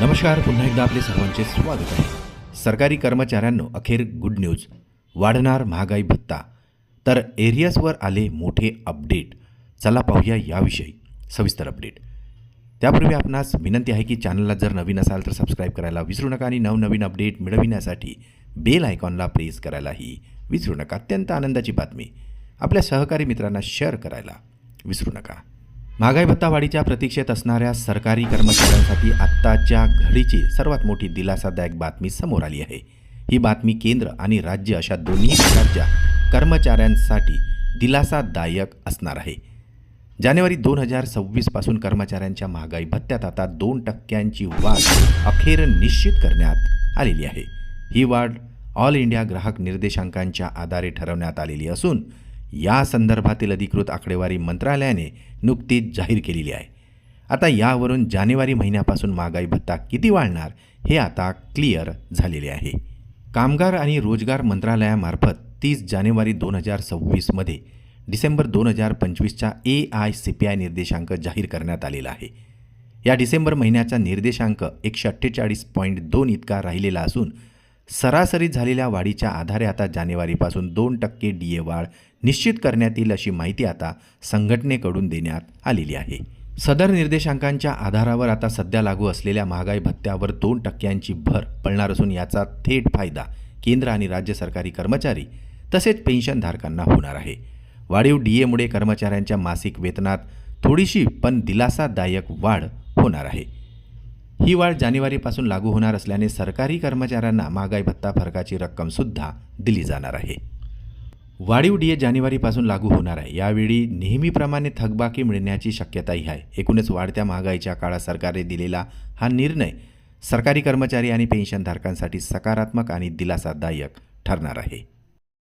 नमस्कार. पुन्हा एकदा आपले सर्वांचे स्वागत आहे. सरकारी कर्मचाऱ्यांनो, अखेर गुड न्यूज. वाढणार महागाई भत्ता. तर एरियसवर आले मोठे अपडेट. चला पाहूया याविषयी सविस्तर अपडेट. त्यापूर्वी आपणास विनंती आहे की चॅनलला जर नवीन असाल तर सबस्क्राईब करायला विसरू नका आणि नवनवीन अपडेट मिळविण्यासाठी बेल आयकॉनला प्रेस करायलाही विसरू नका. अत्यंत आनंदाची बातमी आपल्या सहकारी मित्रांना शेअर करायला विसरू नका. महागाई भत्ता वाढीच्या प्रतीक्षेत असणाऱ्या सरकारी कर्मचाऱ्यांसाठी आत्ताच्या घडीची सर्वात मोठी दिलासादायक बातमी समोर आली आहे. ही बातमी केंद्र आणि राज्य अशा दोन्ही प्रकारच्या कर्मचाऱ्यांसाठी दिलासादायक असणार आहे. जानेवारी 2026 पासून कर्मचाऱ्यांच्या महागाई भत्त्यात आता 2% वाढ अखेर निश्चित करण्यात आलेली आहे. ही वाढ ऑल इंडिया ग्राहक निर्देशांकांच्या आधारे ठरवण्यात आलेली असून या संदर्भातील अधिकृत आकडेवारी मंत्रालयाने नुकतीच जाहीर केलेली आहे. आता यावरून जानेवारी महिन्यापासून महागाई भत्ता किती वाढणार हे आता क्लिअर झालेले आहे. कामगार आणि रोजगार मंत्रालयामार्फत 30 जानेवारी 2026 डिसेंबर 2025च्या AICPI निर्देशांक जाहीर करण्यात आलेला आहे. या डिसेंबर महिन्याचा निर्देशांक 148.2 इतका राहिलेला असून सरासरीत झालेल्या वाढीच्या आधारे आता जानेवारीपासून 2% DA वाढ निश्चित करण्यात येईल अशी माहिती आता संघटनेकडून देण्यात आलेली आहे. सदर निर्देशांकांच्या आधारावर आता सध्या लागू असलेल्या महागाई भत्त्यावर 2% भर पडणार असून याचा थेट फायदा केंद्र आणि राज्य सरकारी कर्मचारी तसेच पेन्शनधारकांना होणार आहे. वाढीव DAमुळे कर्मचाऱ्यांच्या मासिक वेतनात थोडीशी पण दिलासादायक वाढ होणार आहे. ही वाढ जानेवारीपासून लागू होणार असल्याने सरकारी कर्मचाऱ्यांना महागाई भत्ता फरकाची रक्कमसुद्धा दिली जाणार आहे. वाढीव DA जानेवारीपासून लागू होणार आहे. यावेळी नेहमीप्रमाणे थकबाकी मिळण्याची शक्यताही आहे. एकूणच वाढत्या महागाईच्या काळात सरकारने दिलेला हा निर्णय सरकारी कर्मचारी आणि पेन्शनधारकांसाठी सकारात्मक आणि दिलासादायक ठरणार आहे.